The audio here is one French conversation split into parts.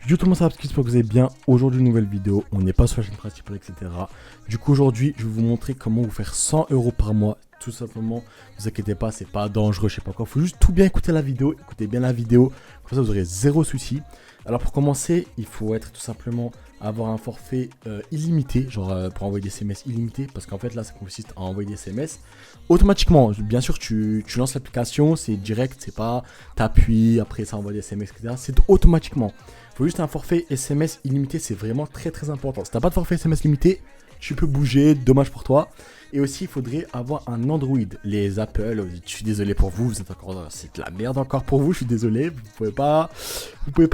Yo tout le monde, ça va, j'espère que vous allez bien. Aujourd'hui, nouvelle vidéo, on n'est pas sur la chaîne principale, etc. Du coup, aujourd'hui, je vais vous montrer comment vous faire 100 € par mois. Tout simplement, ne vous inquiétez pas, c'est pas dangereux, je sais pas quoi. Il faut juste tout bien écouter la vidéo, écoutez bien la vidéo, comme ça vous aurez zéro souci. Alors pour commencer, il faut être tout simplement avoir un forfait illimité, genre pour envoyer des SMS illimités, parce qu'en fait là ça consiste à envoyer des SMS automatiquement. Bien sûr tu lances l'application, c'est direct, c'est pas t'appuies, après ça envoie des SMS, etc. C'est automatiquement. Il faut juste un forfait SMS illimité, c'est vraiment très très important. Si t'as pas de forfait SMS limité, tu peux bouger, dommage pour toi. Et aussi, il faudrait avoir un Android. Les Apple, je suis désolé pour vous, vous êtes encore, c'est de la merde encore pour vous, je suis désolé. Vous pouvez pas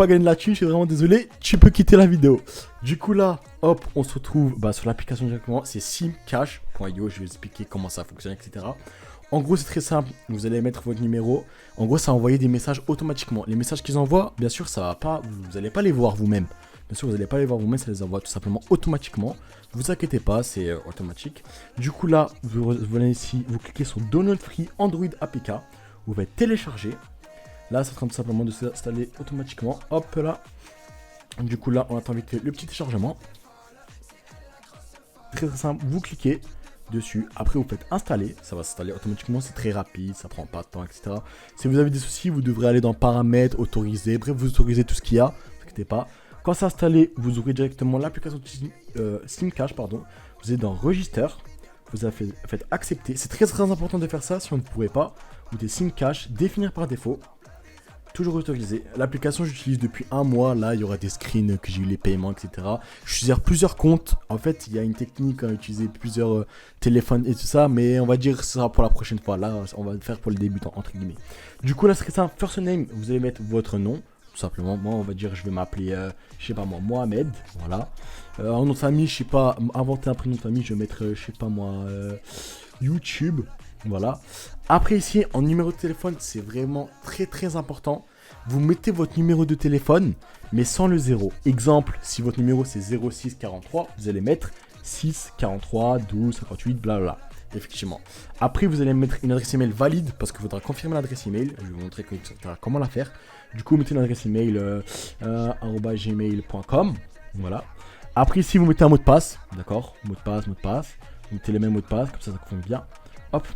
gagner de la thune, je suis vraiment désolé. Tu peux quitter la vidéo. Du coup là, hop, on se retrouve sur l'application directement. C'est simcash.io, je vais expliquer comment ça fonctionne, etc. En gros, c'est très simple. Vous allez mettre votre numéro. En gros, ça va envoyer des messages automatiquement. Les messages qu'ils envoient, bien sûr, ça va pas, vous n'allez pas les voir vous-même. Bien sûr, vous n'allez pas les voir vous-même, ça les envoie tout simplement automatiquement. Ne vous inquiétez pas, c'est automatique. Du coup, là, vous venez ici, vous cliquez sur Download Free Android APK. Vous faites télécharger. Là, c'est en train tout simplement de s'installer automatiquement. Hop là. Du coup, là, on attend vite fait le petit téléchargement. Très très simple. Vous cliquez dessus. Après, vous faites installer. Ça va s'installer automatiquement. C'est très rapide. Ça prend pas de temps, etc. Si vous avez des soucis, vous devrez aller dans Paramètres, Autoriser. Bref, vous autorisez tout ce qu'il y a. Ne vous inquiétez pas. Quand c'est installé, vous ouvrez directement l'application SimCash, pardon. Vous êtes dans Register, vous faites accepter. C'est très très important de faire ça. Si on ne pourrait pas, vous mettez SimCash, définir par défaut, toujours autorisé. L'application j'utilise depuis un mois. Là, il y aura des screens que j'ai eu les paiements, etc. J'utilise plusieurs comptes. En fait, il y a une technique à utiliser plusieurs téléphones et tout ça, mais on va dire que ce sera pour la prochaine fois. Là, on va le faire pour les débutants entre guillemets. Du coup, là, c'est ça. First name, vous allez mettre votre nom. Tout simplement, moi on va dire je vais m'appeler, je sais pas moi, Mohamed, voilà. En nom de famille, je sais pas, inventer un prénom de famille, je vais mettre, je sais pas moi, YouTube, voilà. Après ici, en numéro de téléphone, c'est vraiment très très important. Vous mettez votre numéro de téléphone, mais sans le 0. Exemple, si votre numéro c'est 06 43, vous allez mettre 6 43 12 58, blablabla. Effectivement. Après, vous allez mettre une adresse email valide parce qu'il faudra confirmer l'adresse email. Je vais vous montrer comment la faire. Du coup, vous mettez une adresse email @gmail.com. Voilà. Après, ici, vous mettez un mot de passe. D'accord. Mot de passe. Vous mettez les mêmes mots de passe. Comme ça fonctionne bien. Hop.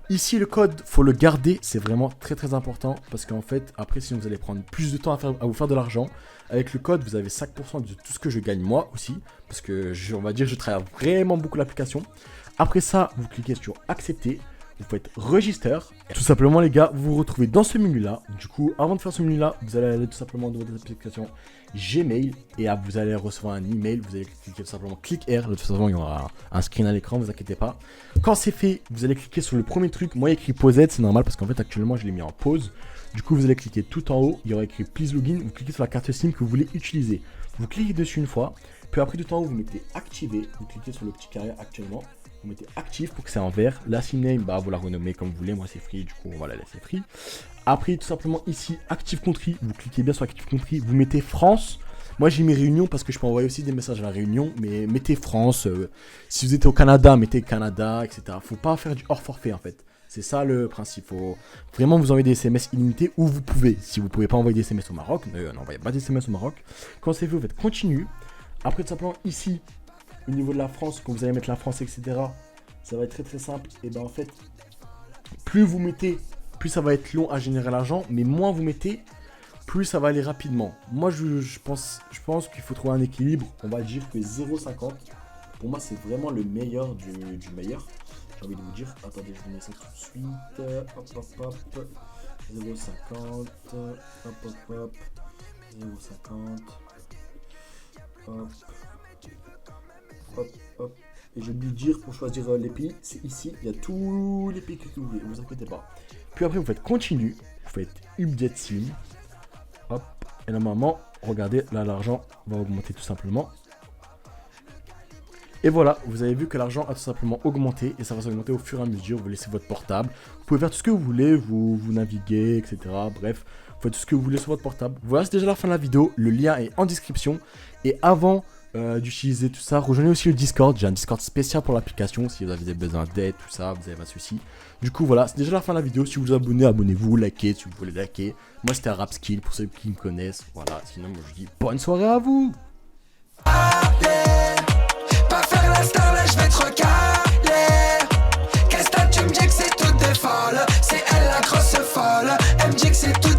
Ici, le code, faut le garder. C'est vraiment très très important parce qu'en fait, après, sinon, vous allez prendre plus de temps à vous faire de l'argent. Avec le code, vous avez 5% de tout ce que je gagne moi aussi. Parce que, on va dire, je travaille vraiment beaucoup l'application. Après ça, vous cliquez sur accepter, vous faites register. Tout simplement les gars, vous vous retrouvez dans ce menu là. Du coup, avant de faire ce menu là, vous allez aller tout simplement dans votre application Gmail et vous allez recevoir un email. Vous allez cliquer tout simplement click here. De toute façon, il y aura un screen à l'écran, vous inquiétez pas. Quand c'est fait, vous allez cliquer sur le premier truc. Moi, il y a écrit pausette, c'est normal parce qu'en fait actuellement je l'ai mis en pause. Du coup, vous allez cliquer tout en haut, il y aura écrit please login. Vous cliquez sur la carte SIM que vous voulez utiliser. Vous cliquez dessus une fois. Puis après tout en haut, vous mettez activer. Vous cliquez sur le petit carré actuellement. Vous mettez active pour que c'est en vert. La sim name, vous la renommez comme vous voulez. Moi, c'est free, du coup, on va la laisser free. Après, tout simplement, ici, Active Country. Vous cliquez bien sur Active Country. Vous mettez France. Moi, j'ai mis Réunion parce que je peux envoyer aussi des messages à la Réunion. Mais mettez France. Si vous êtes au Canada, mettez Canada, etc. Faut pas faire du hors forfait, en fait. C'est ça le principe. Faut vraiment vous envoyer des SMS illimités où vous pouvez. Si vous pouvez pas envoyer des SMS au Maroc, n'envoyez pas des SMS au Maroc. Quand c'est fait, vous faites continue. Après, tout simplement, ici, au niveau de la France, quand vous allez mettre la France, etc., ça va être très très simple. Et en fait, plus vous mettez, plus ça va être long à générer l'argent, mais moins vous mettez, plus ça va aller rapidement. Moi, je pense qu'il faut trouver un équilibre. On va dire que 0,50, pour moi, c'est vraiment le meilleur du meilleur. J'ai envie de vous dire, attendez, je vous mets ça tout de suite. Hop, hop, hop. 0,50. Hop, hop, hop. 0,50. Hop. Hop, hop. Et j'ai oublié de dire pour choisir les pays, c'est ici, il y a tous les pays que vous voulez, ne vous inquiétez pas. Puis après, vous faites continue, vous faites update sim. Hop, et normalement, regardez, là, l'argent va augmenter tout simplement. Et voilà, vous avez vu que l'argent a tout simplement augmenté et ça va s'augmenter au fur et à mesure. Vous laissez votre portable, vous pouvez faire tout ce que vous voulez, vous naviguez, etc. Bref, vous faites tout ce que vous voulez sur votre portable. Voilà, c'est déjà la fin de la vidéo. Le lien est en description. Et avant d'utiliser tout ça. Rejoignez aussi le Discord. J'ai un Discord spécial pour l'application. Si vous avez besoin d'aide, tout ça, vous avez pas de soucis. Du coup, voilà, c'est déjà la fin de la vidéo. Si vous vous abonnez, abonnez-vous, likez si vous voulez liker. Moi, c'était Rapskill pour ceux qui me connaissent. Voilà, sinon, moi, je dis bonne soirée à vous. Allez, pas faire la star, là, je vais te recaler. Qu'est-ce que tu me dis que c'est toutes des folles? C'est elle la grosse folle. Elle me dit que c'est tout